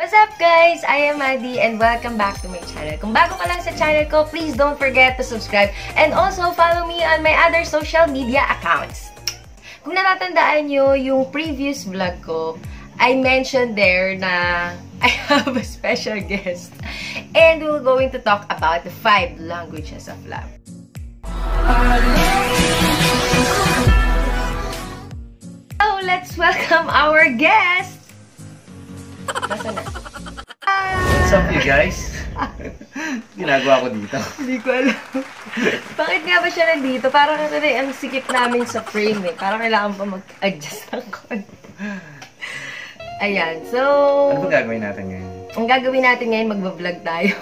What's up guys? I am Maddie and welcome back to my channel. Kung bago ka lang sa channel ko, please don't forget to subscribe and also follow me on my other social media accounts. Kung natatandaan nyo yung previous vlog ko, I mentioned there na I have a special guest and we're going to talk about the 5 languages of love. So, let's welcome our guest! Nasaan na? What's up you guys? Ginagawa ko dito. Hindi ko alam. Bakit nga ba siya nandito? Parang kasi ang sikip namin sa frame eh. Parang kailangan pa mag-adjust ng konti. Ayan, so... Ano ba gagawin natin ngayon? Ang gagawin natin ngayon, magbablog tayo.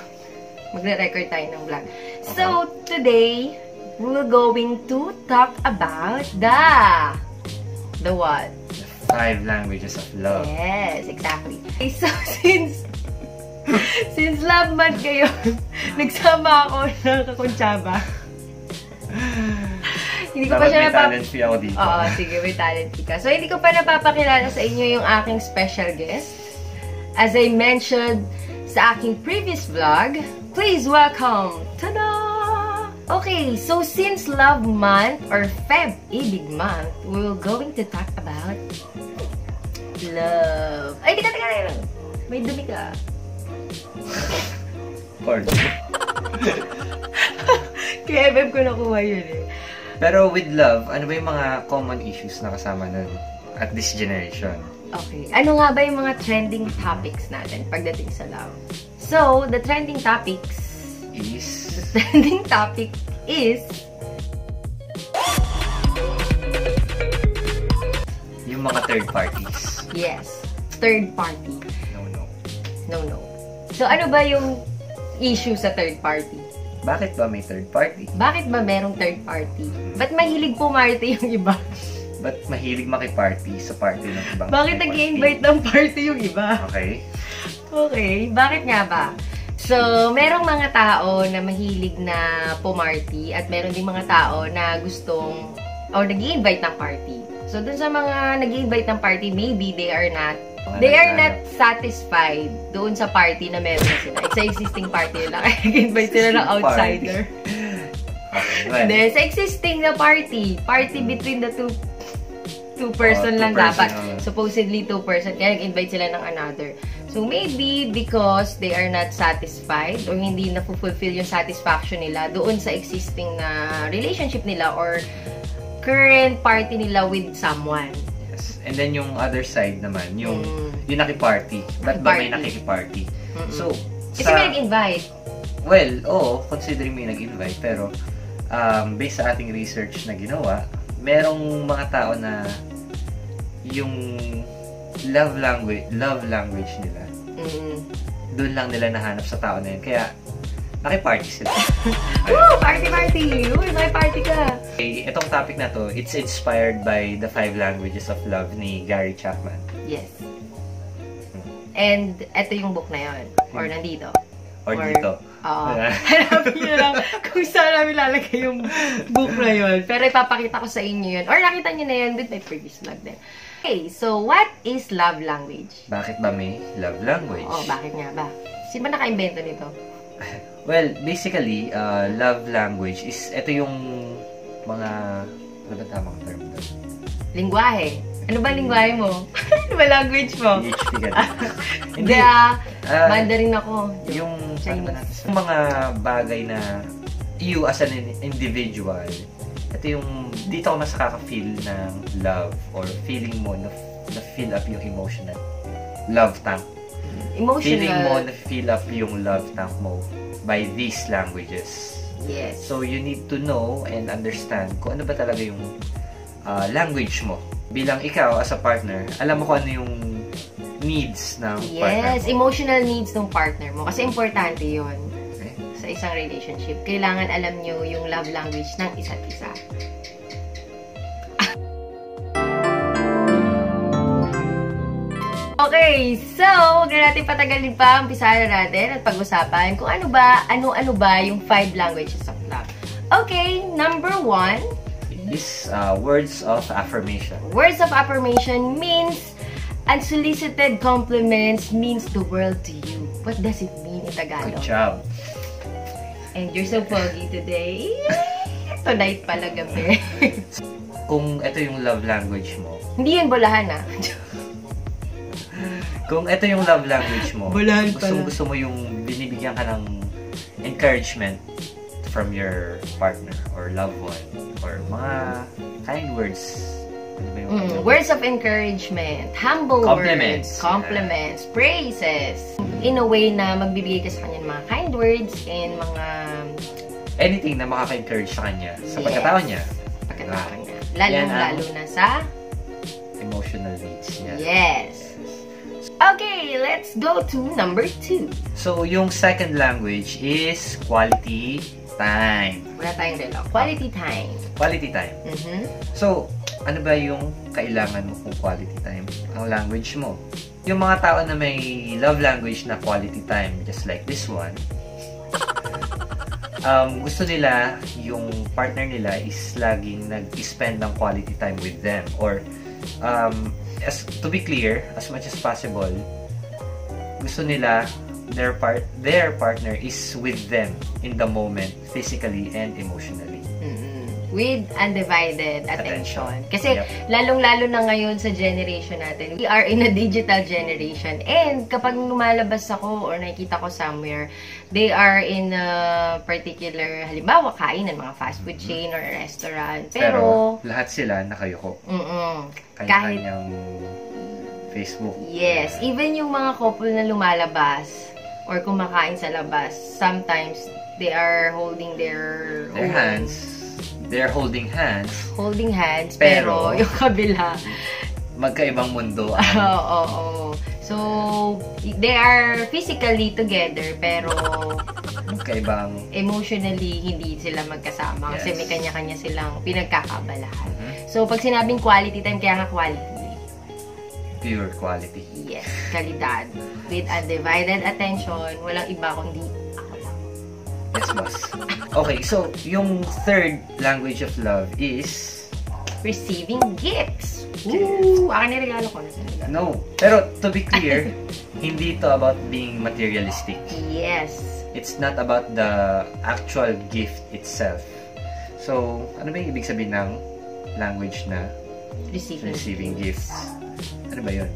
Magre-record tayo ng vlog. Okay. So, today, we're going to talk about the what? 5 languages of love. Yes, exactly. Okay, so, since love month ngayon, nagsama ako ng kakuntsaba. Hindi ko pa siya may talent fee ako dito. Oo, sige, may talent fee ka. So, hindi ko pa napapakilala sa inyo yung aking special guest. As I mentioned sa aking previous vlog, please welcome, tada! Okay, so since love month or Feb Ibig month, we're going to talk about love. Ay, teka. May dumi ka. Pardon. Kaya FM ko nakuha yun eh. Pero with love, ano ba yung mga common issues na kasama nun at this generation? Okay. Ano nga ba yung mga trending topics natin pagdating sa love? So, the trending topic is yung mga third parties. Yes. Third party. No. So, ano ba yung issue sa third party? Bakit ba may third party? Bakit ba merong third party? Ba't mahilig pumarty yung iba? Ba't mahilig makiparty sa party ng ibang Bakit nag-i-invite ng party yung iba? Okay. Okay. Bakit nga ba? So, merong mga tao na mahilig na pumarty at meron din mga tao na gustong or nag-i-invite ng party. So, dun sa mga nag-i-invite ng party, maybe they are not satisfied doon sa party na meron na sila. It's sa existing party nila. Kaya nag-invite sila ng outsider. Hindi, sa existing na party. Party between the two person lang dapat. Supposedly 2 person. Kaya nag-invite sila ng another. So, maybe because they are not satisfied or hindi na-fulfill yung satisfaction nila doon sa existing na relationship nila or current party nila with someone. Yes. And then yung other side naman, yung nakiparty. Ba't ba may nakikiparty? So, kasi may nag-invite. Well, oo, considering may nag-invite. Pero, based sa ating research na ginawa, merong mga tao na yung love language nila, doon lang nila nahanap sa tao na yun. Kaya, nakiparty sila. Woo! Party! Uy, may party ka! Okay, itong topic na to, it's inspired by the 5 languages of love ni Gary Chapman. Yes. And, ito yung book na yun. Or nandito. Or dito. Oo. Hanapin nyo lang kung saan namin lalagay yung book na yun. Pero ipapakita ko sa inyo yun. Or nakita nyo na yun with my previous vlog din. Okay, so what is love language? Bakit ba may love language? Oo, bakit nga ba? Sino ba naka-invento nito? Well, basically, love language is, ito yung mga, ano ba tamang term doon? Lingwahe. Ano ba lingwahe mo? Ano ba language mo? PHP ka na. Hindi Mandarin ako. Yung mga bagay na you as an individual, ito yung, dito ka mas nakaka-feel ng love or feeling mo na fill up yung emotional love tank. Feeling mo na fill up yung love tank mo by these languages. Yes. So, you need to know and understand kung ano ba talaga yung language mo. Bilang ikaw as a partner, alam mo kung ano yung needs ng partner mo. Yes, emotional needs ng partner mo. Kasi importante yun. Okay. Sa isang relationship. Kailangan alam nyo yung love language ng isa't isa. Okay, so, huwag na natin patagalin pa. Umpisahan na natin at pag-usapan kung ano ba yung 5 languages of love. Okay, number 1 is words of affirmation. Words of affirmation means Unsolicited compliments means the world to you. What does it mean in Tagalog? Good job. And you're so foggy today. Tonight pala gabi. Kung ito yung love language mo. Hindi yan bolahan Kung ito yung love language mo, bolahan pala. Gusto mo yung binibigyan ka ng encouragement from your partner or loved one or mga kind words. Ano ba yung words of encouragement, humble compliments. Words, compliments, praises. In a way na magbibigay ka sa kanya ng mga kind words and mga anything na makaka-encourage sa kanya sa pagkatao niya. Pagkatao niya. Lalo na sa emotional needs niya. Yes. Okay, let's go to number 2. So, yung second language is quality time. Wala tayong relo. Quality time. Quality time. So, ano ba yung kailangan mo kung quality time? Ang language mo. Yung mga tao na may love language na quality time, just like this one, gusto nila yung partner nila is laging nag-spend ng quality time with them. Or, to be clear, as much as possible, gusto nila their partner is with them in the moment, physically and emotionally. With undivided attention. Kasi lalong-lalo na ngayon sa generation natin, we are in a digital generation. And kapag lumalabas ako or nakikita ko somewhere, they are in a particular, halimbawa, kain ng mga fast food chain or restaurant. Pero lahat sila nakayuko. Kanya-kanyang Facebook. Yes. Even yung mga couple na lumalabas or kumakain sa labas, sometimes they are holding their hands. They're holding hands. Holding hands, pero yung kabila, magkaibang mundo. Oo. So, they are physically together, pero magkaibang emotionally, hindi sila magkasama. Kasi may kanya-kanya silang pinagkakabalahan. So, pag sinabing quality time, kaya nga quality. Pure quality. Yes, kalidad. With undivided attention, walang iba kundi ako lang. Yes, boss. Okay, so, yung third language of love is receiving gifts. Ooh, akin na regalo ko. No. Pero, to be clear, hindi to about being materialistic. Yes. It's not about the actual gift itself. So, ano ba yung ibig sabihin ng language na receiving gifts? Ano ba yun?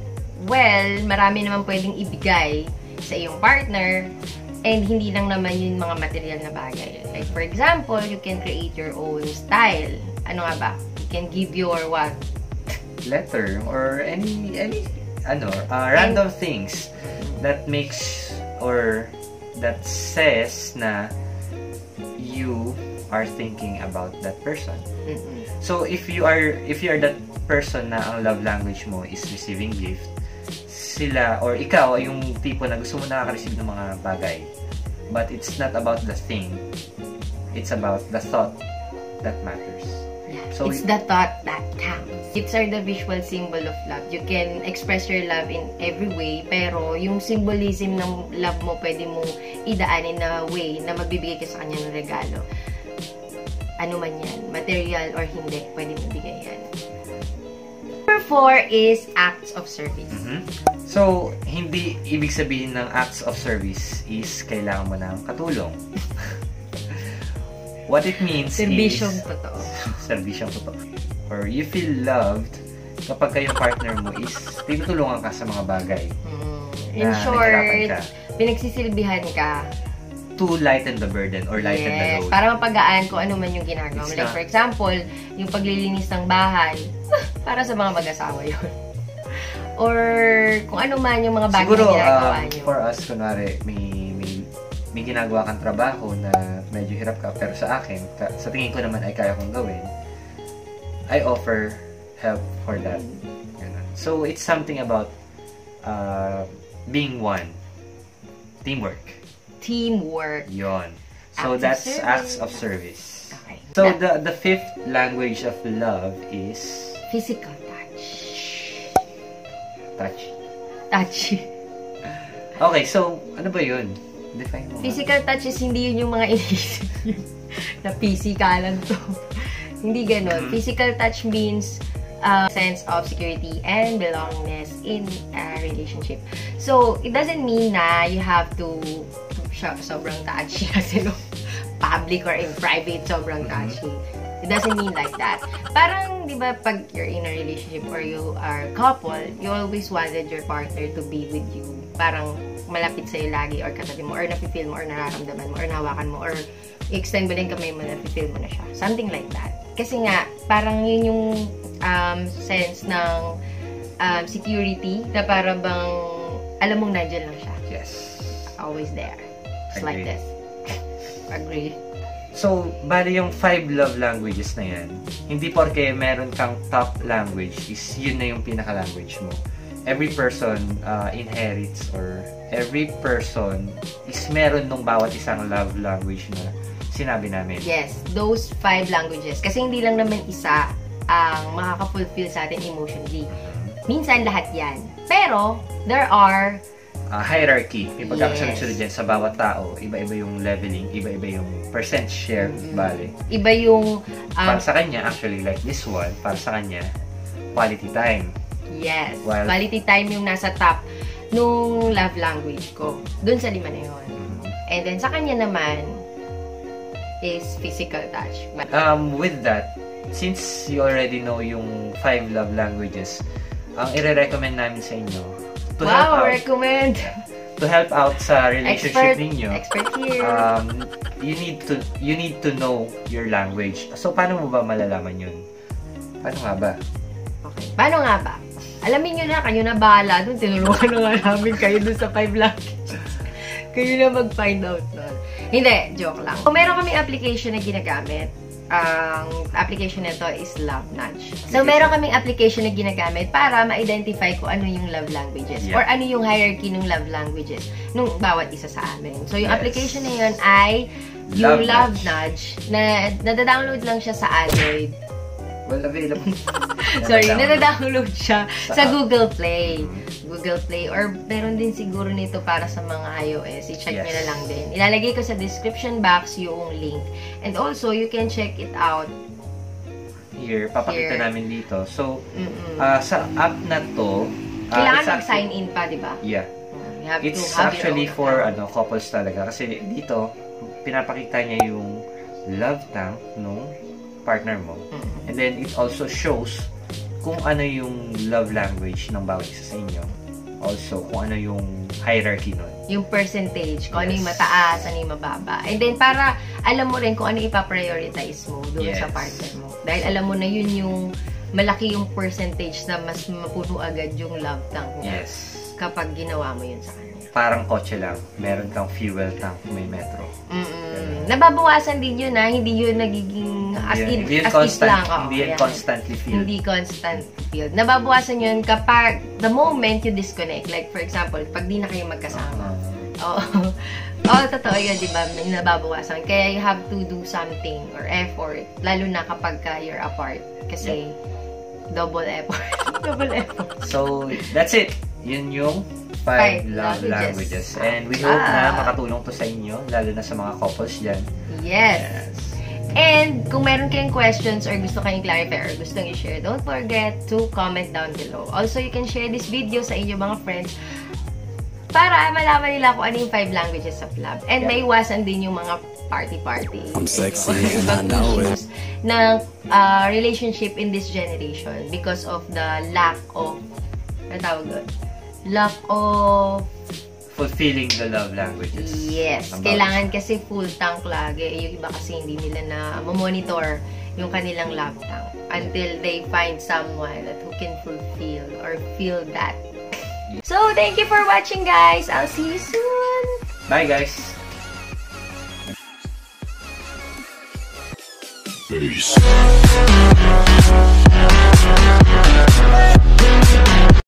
Well, marami naman pwedeng ibigay sa iyong partner. And hindi lang naman yung mga material na bagay. Like, for example, you can create your own style. Ano nga ba? You can give your what? Letter or any random things that makes or that says na you are thinking about that person. So, if you are that person na ang love language mo is receiving gift, sila or ikaw yung tipo na gusto mo nakaka-receive ng mga bagay. But it's not about the thing. It's about the thought that matters. Yeah, so it's the thought that counts. Gifts are the visual symbol of love. You can express your love in every way, pero yung symbolism ng love mo, pwede mo idaan in a way na magbibigay ka sa kanya ng regalo. Ano man yan, material or hindi, pwede mo bigay yan. Number 4 is acts of service. So, hindi ibig sabihin ng acts of service is kailangan mo ng katulong. What it means serbisyong totoo. Serbisyong totoo. Or you feel loved kapag yung partner mo is tinutulungan ka sa mga bagay. In short, pinagsisilbihan ka to lighten the burden or lighten the load. Para mapagaan kung ano man yung ginagawa mo. Like, for example, yung paglilinis ng bahay, para sa mga mag-asawa yun. Or kung ano man yung mga bagay na ginagawa nyo. For us, kunwari, may ginagawa kang trabaho na medyo hirap ka, pero sa akin, sa tingin ko naman ay kaya kong gawin, I offer help for that. So, it's something about being one. Teamwork. Yon. So, that's acts of service. Okay. So, the fifth language of love is physical touch. Touch. Okay, so, ano ba yun? Define mo. Physical touch is hindi yun yung mga inisip nyo na physikalan to. Hindi ganon. Physical touch means sense of security and belongingness in a relationship. So, it doesn't mean na you have to sobrang touchy kasi no, public or in private, sobrang touchy. It doesn't mean like that. Parang, di ba, pag you're in a relationship or you are couple, you always wanted your partner to be with you. Parang malapit sa'yo lagi or katabi mo or nafe-feel mo or nararamdaman mo or nahawakan mo or i-extend mo din kamay mo, nafe-feel mo na siya. Something like that. Kasi nga, parang yun yung sense ng security na para bang alam mong nandiyan lang siya. Yes. Always there. Just like this. Agree. So, bali yung 5 love languages na yan, hindi porke meron kang top language is yun na yung pinaka-language mo. Every person inherits or every person is meron nung bawat isang love language na sinabi namin. Yes, those 5 languages. Kasi hindi lang naman isa ang makaka-fulfill sa atin emotionally. Minsan lahat yan. Pero, there are hierarchy. May pagkakasunod-sunod dyan sa bawat tao. Iba-iba yung leveling, iba-iba yung percent share, bali. Iba yung para sa kanya, actually, like this one, para sa kanya, quality time. Yes. While, quality time yung nasa top nung love language ko. Dun sa 5 na yun. And then, sa kanya naman, is physical touch. With that, since you already know yung 5 love languages, ang i-recommend namin sa inyo, recommend! To help out sa relationship ninyo, expert here. You need to know your language. So, paano mo ba malalaman yun? Paano nga ba? Okay. Paano nga ba? Alamin nyo na, kayo na bahala dun. Tinulungan na nga namin kayo dun sa 5 languages. Kayo na mag-find out nun. Hindi, joke lang. Kung meron kaming application na ginagamit, ang application nito is Love Nudge. So, meron kaming application na ginagamit para ma-identify kung ano yung love languages or ano yung hierarchy ng love languages nung bawat isa sa amin. So, yung application na yun ay yung Love Nudge na nadadownload lang siya sa Android. Well, available. Sorry, nadadownload siya sa Google Play. Google Play or meron din siguro nito para sa mga iOS. I-check nyo na lang din. Ilalagay ko sa description box yung link. And also, you can check it out here. Papakita namin dito. So, sa app na to, kailangan mag-sign in pa, di ba? Yeah. It's actually for couples talaga. Kasi dito, pinapakita niya yung love tank nung partner mo. And then, it also shows kung ano yung love language ng bawat isa sa inyo. Also, kung ano yung hierarchy nun. Yung percentage, kung ano yung mataas, ano yung mababa. And then, para alam mo rin kung ano ipaprioritize mo doon sa partner mo. Dahil alam mo na yun yung malaki yung percentage na mas mapuno agad yung love tank niya. Kapag ginawa mo yun sa kanya. Parang kotse lang. Meron kang fuel tank, may metro. Nababawasan din yun hindi yun nagiging as lang. Hindi yun constantly filled. Hindi constant filled. Nababawasan yun kapag the moment you disconnect. Like for example, pag di na kayo magkasama. Totoo yun, di ba? Nababawasan. Kaya you have to do something or effort. Lalo na kapag you're apart. Kasi double effort. Double effort. So, that's it. Yun yung 5 love languages. And we hope na makatulong to sa inyo, lalo na sa mga couples dyan. Yes. And kung meron kayong questions or gusto kayong clarify or gusto nyo i-share, don't forget to comment down below. Also, you can share this video sa inyong mga friends para malaman nila kung ano yung 5 languages of love. And maiwasan din yung mga party-party. I'm sexy and I know it. Ng relationship in this generation because of the lack of lack of fulfilling the love languages. Yes. Kailangan kasi full tank lagi. Yung iba kasi hindi nila na monitor yung kanilang love tank until they find someone that who can fulfill or feel that. So, thank you for watching, guys. I'll see you soon. Bye, guys. Peace.